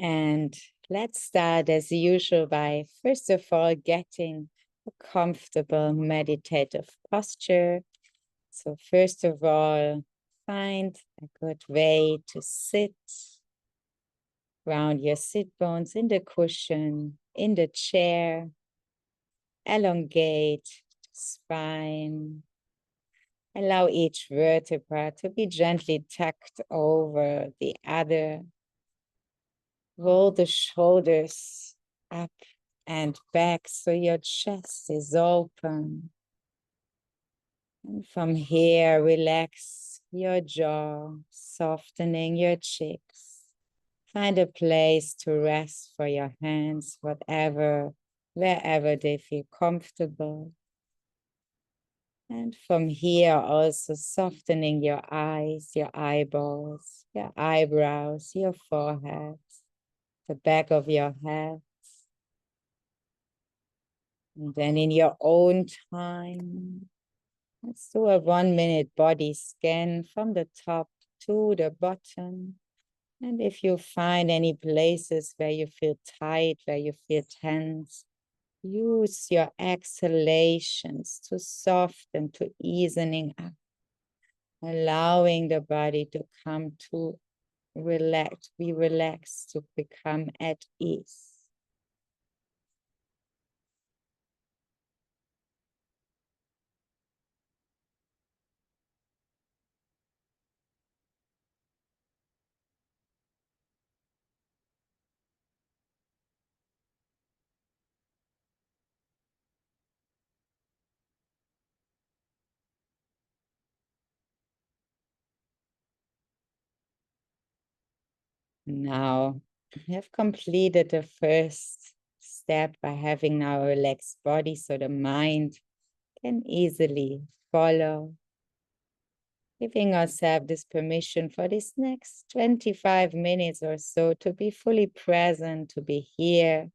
And let's start as usual by, first of all, getting a comfortable meditative posture. So first of all, find a good way to sit. Ground your sit bones in the cushion, in the chair. Elongate the spine. Allow each vertebra to be gently tucked over the other. Roll the shoulders up and back so your chest is open. And from here, relax your jaw, softening your cheeks. Find a place to rest for your hands, wherever they feel comfortable. And from here, also softening your eyes, your eyeballs, your eyebrows, your forehead, the back of your head. And then in your own time, let's do a 1-minute body scan from the top to the bottom. And if you find any places where you feel tight, where you feel tense, use your exhalations to soften, to easing up, allowing the body to come to relax, be relaxed, to become at ease. Now, we have completed the first step by having now a relaxed body so the mind can easily follow. Giving ourselves this permission for this next 25 minutes or so to be fully present, to be here.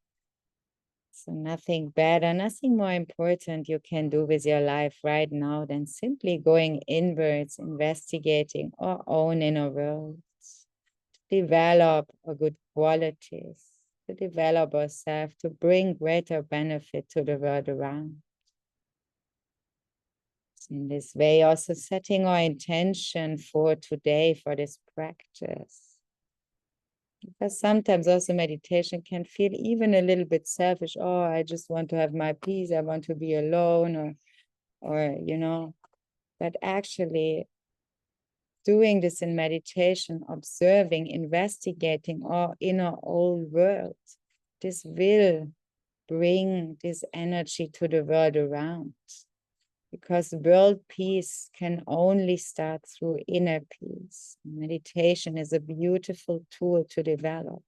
So nothing better, nothing more important you can do with your life right now than simply going inwards, investigating our own inner worlds, to develop our good qualities, to develop ourselves, to bring greater benefit to the world around. In this way, also setting our intention for today, for this practice. Because sometimes also meditation can feel even a little bit selfish. Oh, I just want to have my peace. I want to be alone, or, but actually doing this in meditation, observing, investigating our inner old world, this will bring this energy to the world around. Because world peace can only start through inner peace. Meditation is a beautiful tool to develop.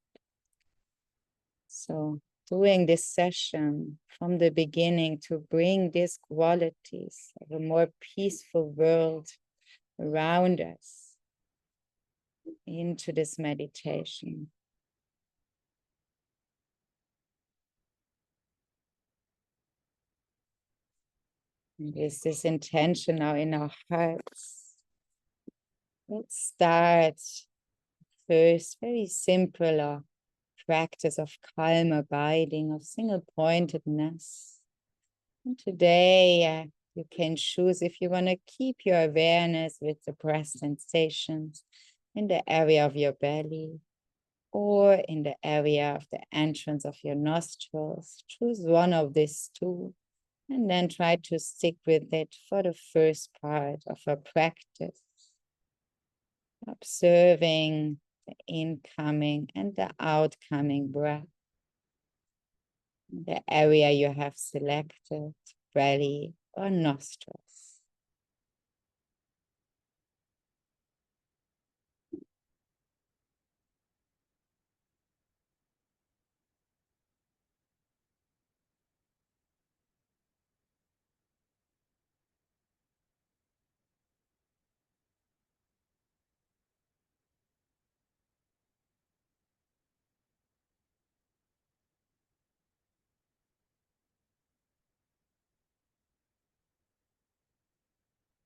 So doing this session from the beginning to bring these qualities of a more peaceful world around us into this meditation. And with this intention now in our hearts, let's start first very simple practice of calm abiding, of single pointedness. And today you can choose if you want to keep your awareness with the breath sensations in the area of your belly or in the area of the entrance of your nostrils. Choose one of these two and then try to stick with it for the first part of our practice. Observing the incoming and the outcoming breath. The area you have selected, belly or nostrils.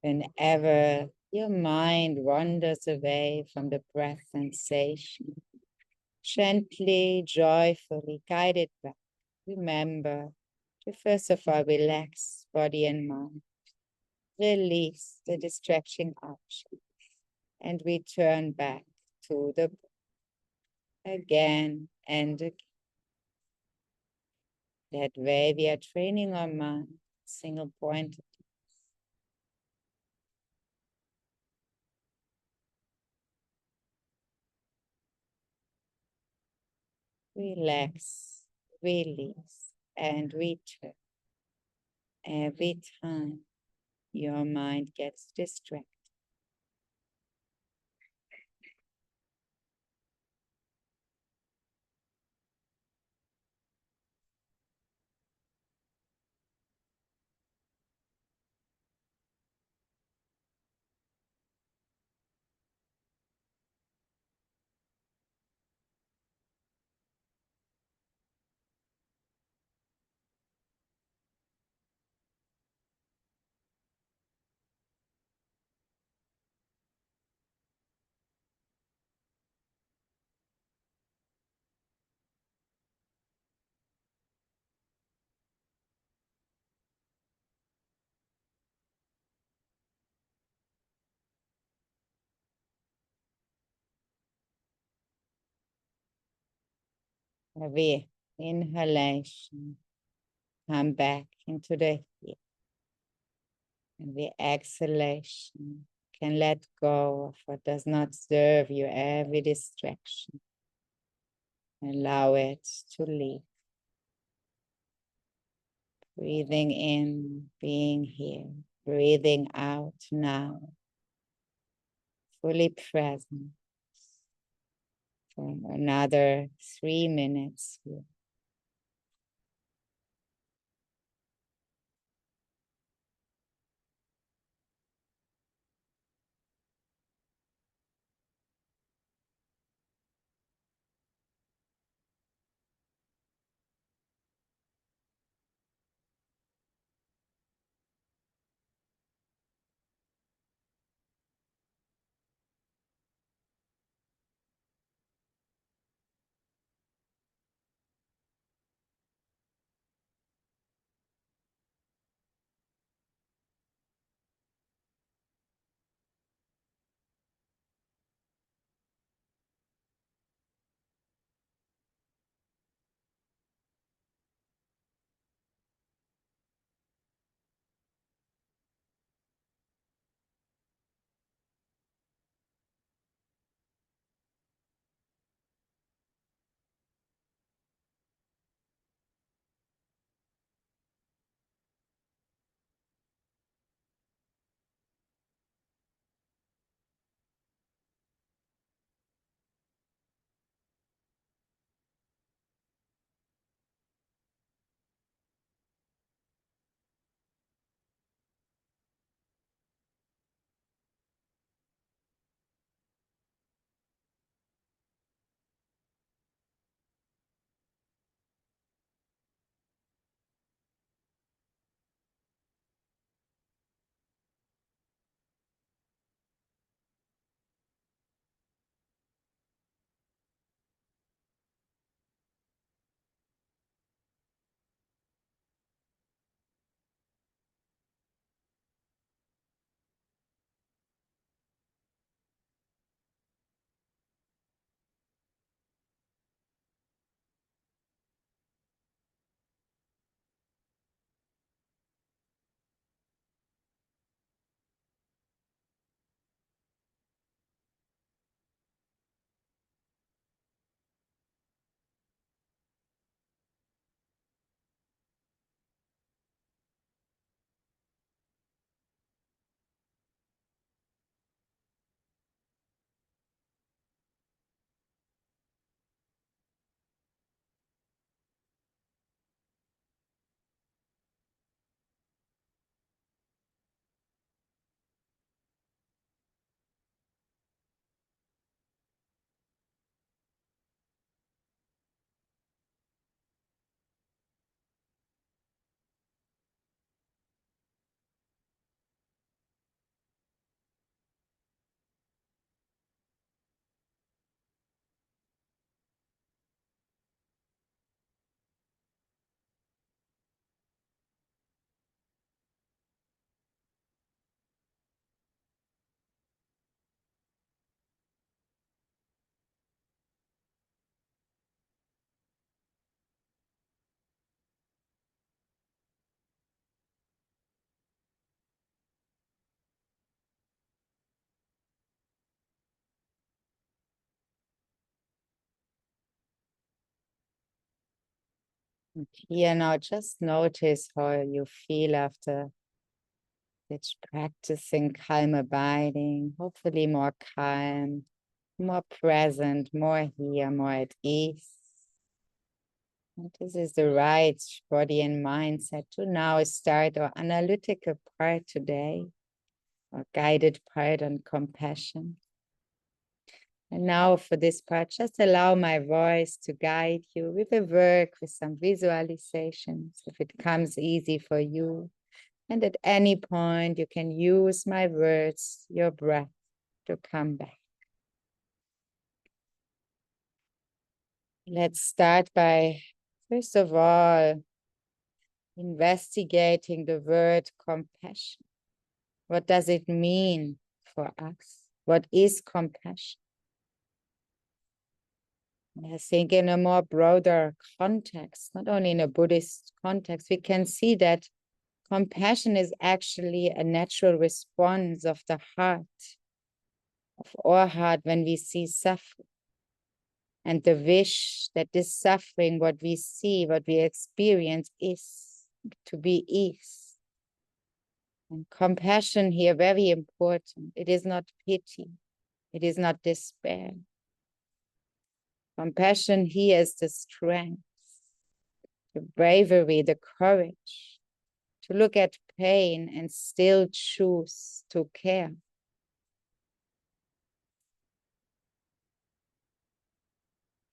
Whenever your mind wanders away from the breath sensation, Gently, joyfully guide it back. Remember to first of all relax body and mind. Release the distraction option and return back to the again and again. That way we are training our mind, single point. Relax, release, and return. Every time your mind gets distracted. Every inhalation, come back into the here. And the exhalation can let go of what does not serve you, every distraction. Allow it to leave. Breathing in, being here. Breathing out now. Fully present for another 3 minutes here. And here now, just notice how you feel after this practicing calm abiding, hopefully more calm, more present, more here, more at ease. And this is the right body and mindset to now start our analytical part today, our guided part on compassion. And now for this part, just allow my voice to guide you with a work, with some visualizations, if it comes easy for you. And at any point, you can use my words, your breath, to come back. Let's start by, first of all, investigating the word compassion. What does it mean for us? What is compassion? I think in a more broader context, not only in a Buddhist context, we can see that compassion is actually a natural response of the heart, of our heart when we see suffering. And the wish that this suffering, what we see, what we experience, is to be ease. And compassion here, very important. It is not pity. It is not despair. Compassion here is the strength, the bravery, the courage to look at pain and still choose to care.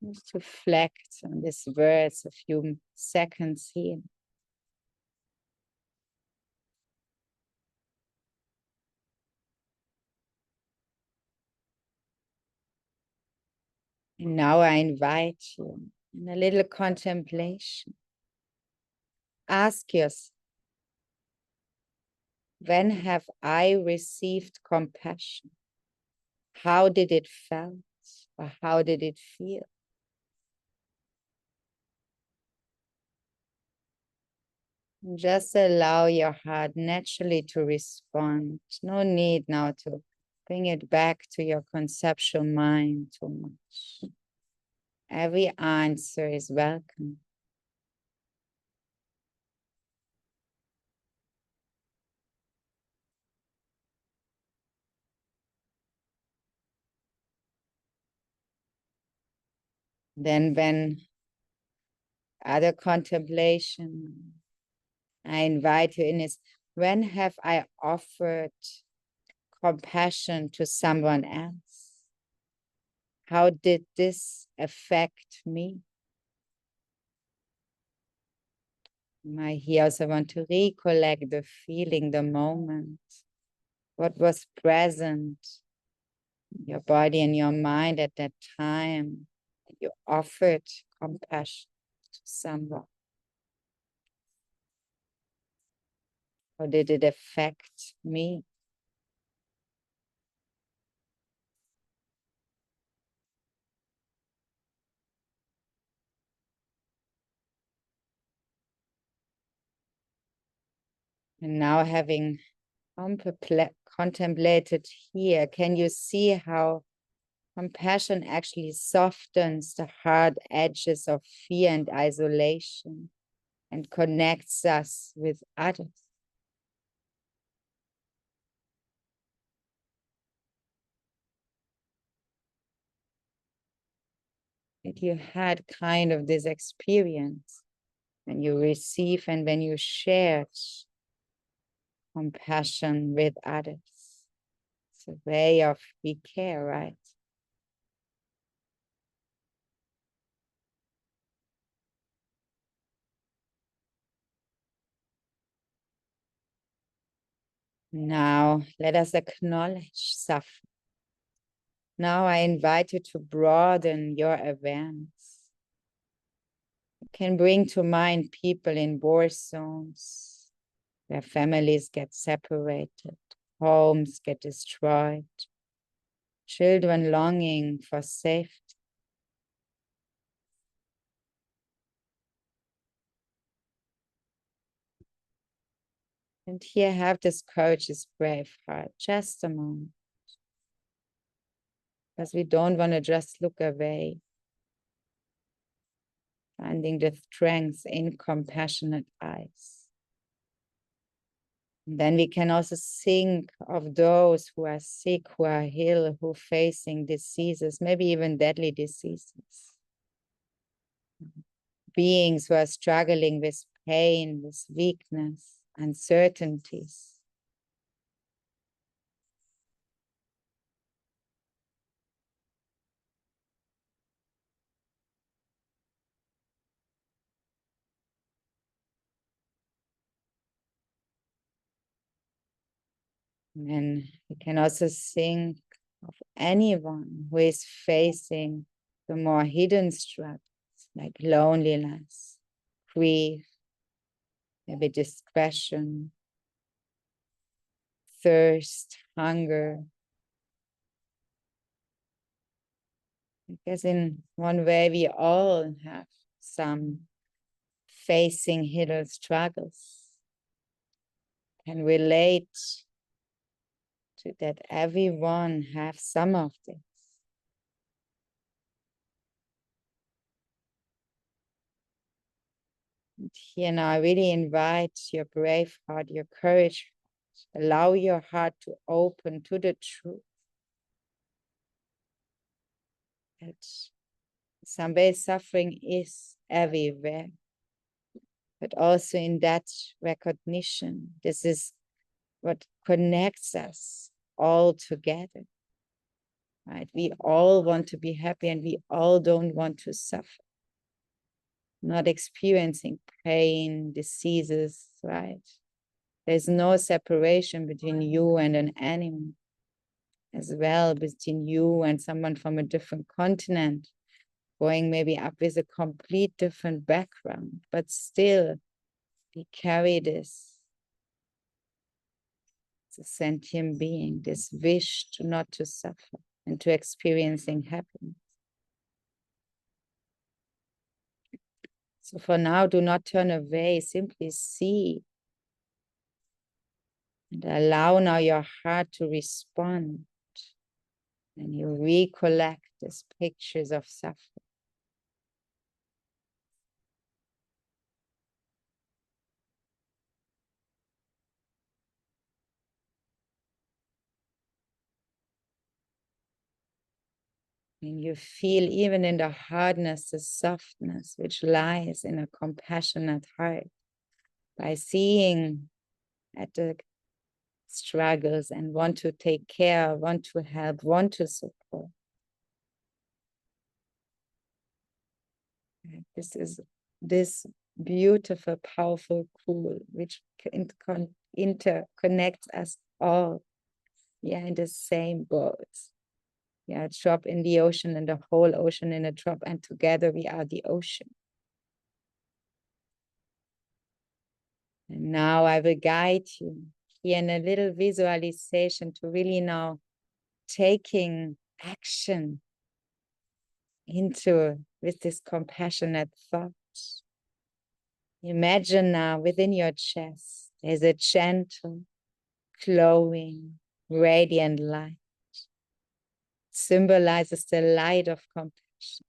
Just reflect on these words a few seconds here. And now I invite you in a little contemplation. Ask yourself, when have I received compassion? How did it felt, or how did it feel? And just allow your heart naturally to respond. No need now to bring it back to your conceptual mind too much. Every answer is welcome. Then when other contemplation I invite you in is, when have I offered compassion to someone else? How did this affect me? I here also want to recollect the feeling, the moment, what was present in your body and your mind at that time that you offered compassion to someone. How did it affect me? And now having contemplated here, can you see how compassion actually softens the hard edges of fear and isolation and connects us with others? That you had kind of this experience when you receive and when you shared compassion with others. It's a way of we care, right? Now let us acknowledge suffering. Now I invite you to broaden your awareness. You can bring to mind people in war zones where families get separated, homes get destroyed, children longing for safety. And here have this courage, this brave heart, just a moment. Because we don't want to just look away. finding the strength in compassionate eyes. And then we can also think of those who are sick, who are ill, who are facing diseases, maybe even deadly diseases. Beings who are struggling with pain, with weakness, uncertainties. And we can also think of anyone who is facing the more hidden struggles, like loneliness, grief, maybe depression, thirst, hunger. I guess in one way we all have some facing hidden struggles. Can relate to that everyone have some of this. And here now I really invite your brave heart, your courage. Allow your heart to open to the truth. That some way suffering is everywhere. But also in that recognition, this is what connects us all together. Right? We all want to be happy and we all don't want to suffer. Not experiencing pain, diseases, right? There's no separation between you and an animal, as well between you and someone from a different continent, going maybe up with a complete different background, but still we carry this. It's a sentient being, this wish to not to suffer and to experiencing happiness. So for now, do not turn away, simply see. And allow now your heart to respond. And you recollect these pictures of suffering. And you feel even in the hardness, the softness which lies in a compassionate heart. By seeing at the struggles and want to take care, want to help, want to support. This is this beautiful, powerful tool which interconnects us all. We are in the same boat. We are a drop in the ocean and the whole ocean in a drop, and together we are the ocean. And now I will guide you here in a little visualization to really now taking action into with this compassionate thought. Imagine now within your chest, there's a gentle, glowing, radiant light. Symbolizes the light of compassion.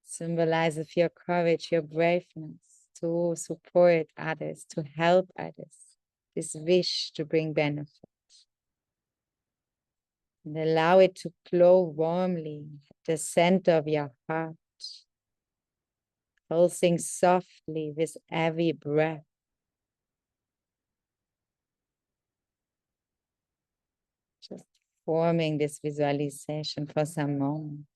Symbolizes your courage, your braveness to support others, to help others. This wish to bring benefit. And allow it to glow warmly at the center of your heart, pulsing softly with every breath. Just forming this visualization for some moments.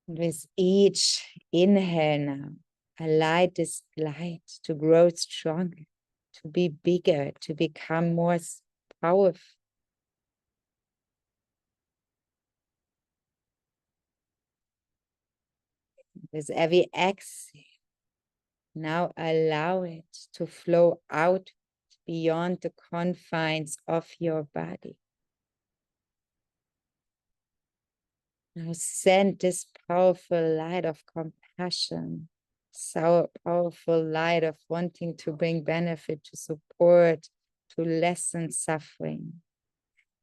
With each inhale now, allow this light to grow stronger, to be bigger, to become more powerful. With every exhale, now allow it to flow out beyond the confines of your body. Now send this powerful light of compassion So powerful light of wanting to bring benefit, to support, to lessen suffering,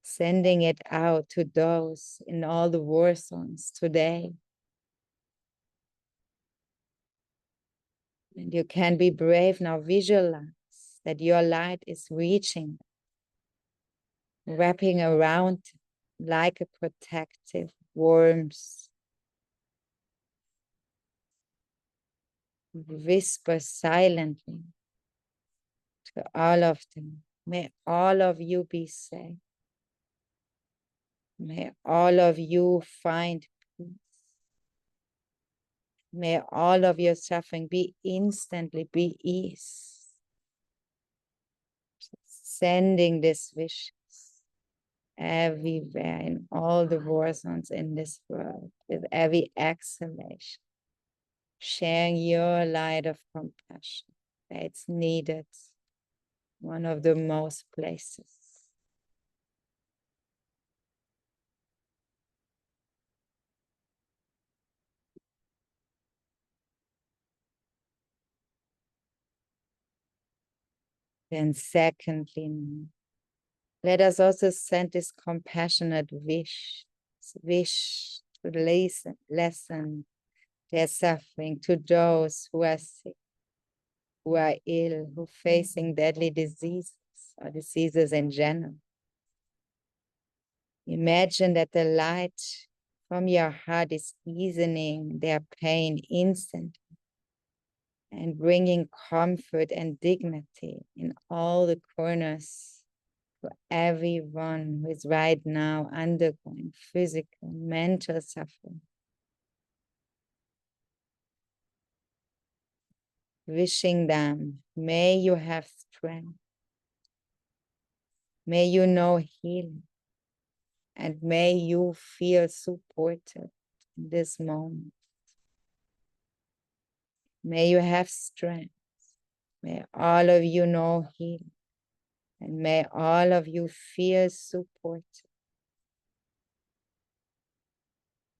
sending it out to those in all the war zones today. And you can be brave now. Visualize that your light is reaching, wrapping around like a protective warmth. Whisper silently to all of them. May all of you be safe. May all of you find peace. May all of your suffering be ease. Sending this wishes everywhere in all the war zones in this world with every exhalation. Sharing your light of compassion. It's needed. One of the most places. Then secondly, let us also send this compassionate wish to lessen their suffering to those who are sick, who are ill, who are facing deadly diseases or diseases in general. Imagine that the light from your heart is easing their pain instantly and bringing comfort and dignity in all the corners for everyone who is right now undergoing physical, mental suffering. Wishing them, may you have strength, may you know healing, and may you feel supported in this moment. May you have strength, may all of you know healing, and may all of you feel supported.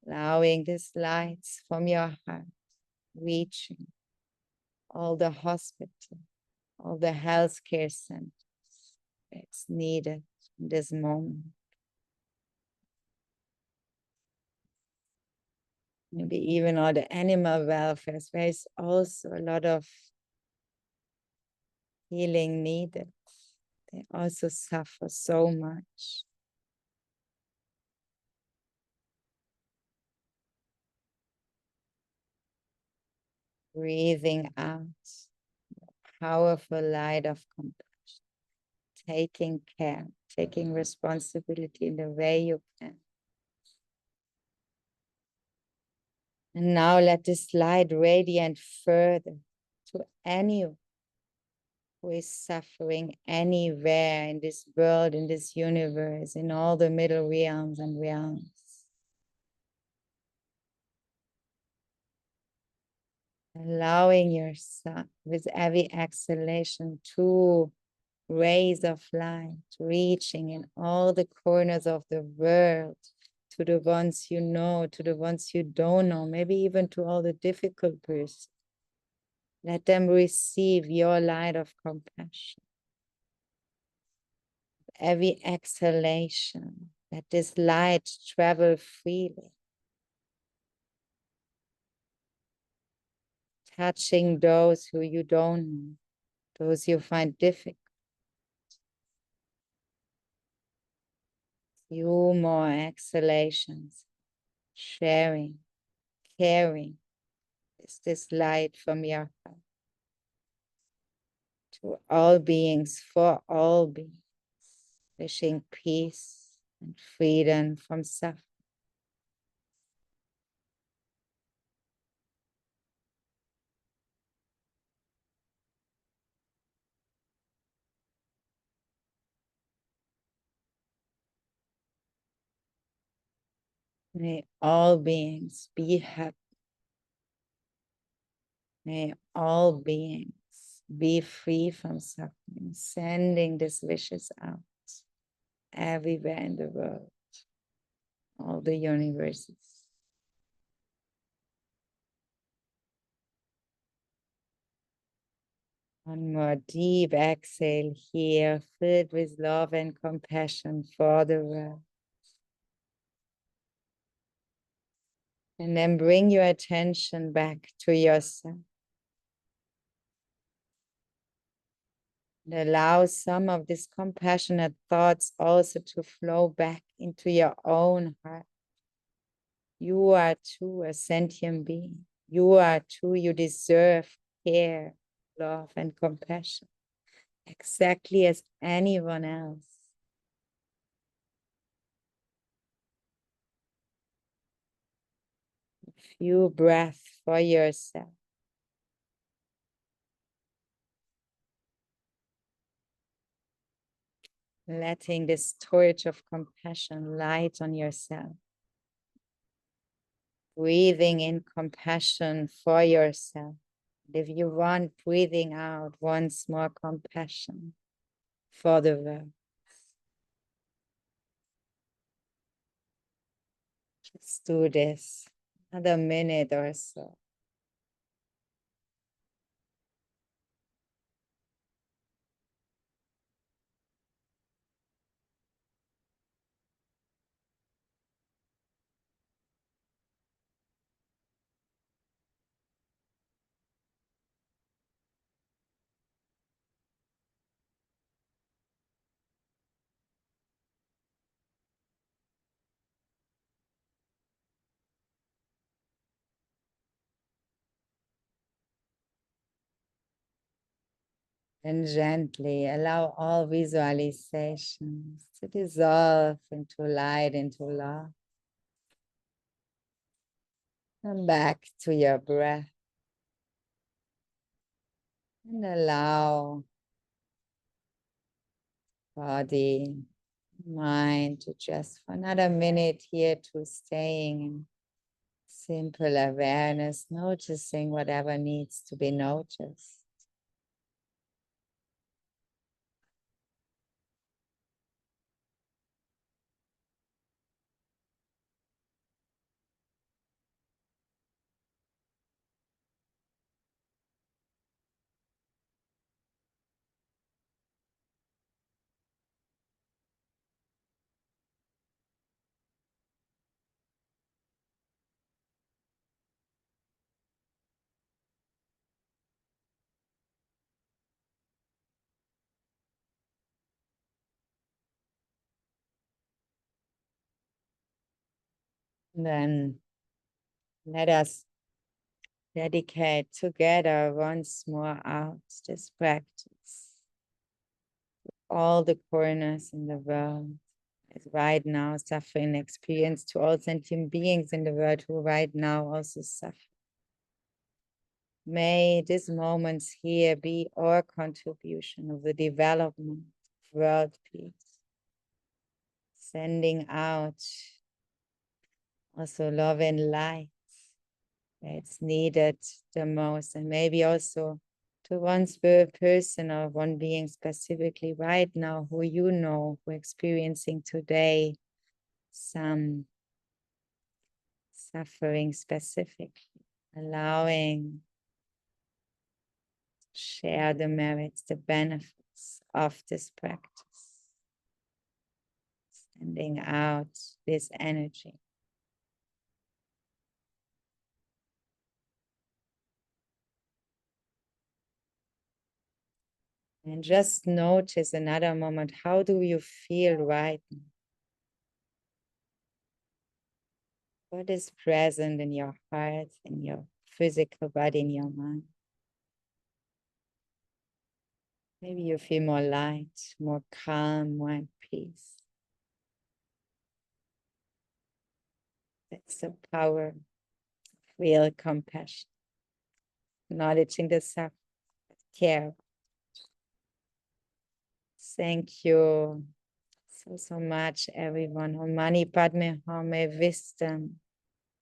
Allowing these lights from your heart reaching all the hospitals, all the healthcare centers. It's needed in this moment. Maybe even all the animal welfare, there is also a lot of healing needed. They also suffer so much. Breathing out, powerful light of compassion, taking care, taking responsibility in the way you can. And now let this light radiate further to anyone who is suffering anywhere in this world, in this universe, in all the middle realms and realms. Allowing yourself with every exhalation to rays of light reaching in all the corners of the world, to the ones you know, to the ones you don't know, maybe even to all the difficult persons. Let them receive your light of compassion. Every exhalation, let this light travel freely, touching those who you don't know, those you find difficult. Few more exhalations, sharing, caring. Is this light from your heart to all beings, for all beings, wishing peace and freedom from suffering. May all beings be happy. May all beings be free from suffering, sending these wishes out everywhere in the world, all the universes. One more deep exhale here, filled with love and compassion for the world. And then bring your attention back to yourself. And allow some of these compassionate thoughts also to flow back into your own heart. You are too a sentient being. You are too, you deserve care, love, and compassion, exactly as anyone else. A few breaths for yourself. Letting this torch of compassion light on yourself. Breathing in compassion for yourself. And if you want, breathing out once more compassion for the world. Let's do this another minute or so. And gently allow all visualizations to dissolve into light, into love. Come back to your breath and allow body, mind to just for another minute here to staying in simple awareness, noticing whatever needs to be noticed. Then let us dedicate together once more out this practice. All the corners in the world is right now suffering experience, to all sentient beings in the world who right now also suffer. May these moments here be our contribution of the development of world peace, sending out also love and light where it's needed the most, and maybe also to one person or one being specifically right now who you know who are experiencing today some suffering specifically, allowing to share the merits, the benefits of this practice, sending out this energy. And just notice another moment, how do you feel right now? What is present in your heart, in your physical body, in your mind? Maybe you feel more light, more calm, more at peace. That's the power of real compassion, acknowledging the suffering, care. Thank you so much, everyone. Om Mani Padme Hum, may wisdom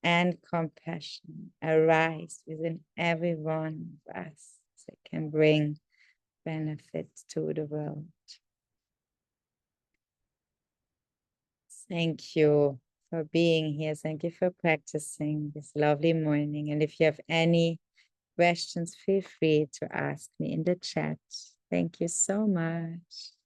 and compassion arise within every one of us that can bring benefit to the world. Thank you for being here. Thank you for practicing this lovely morning. And if you have any questions, feel free to ask me in the chat. Thank you so much.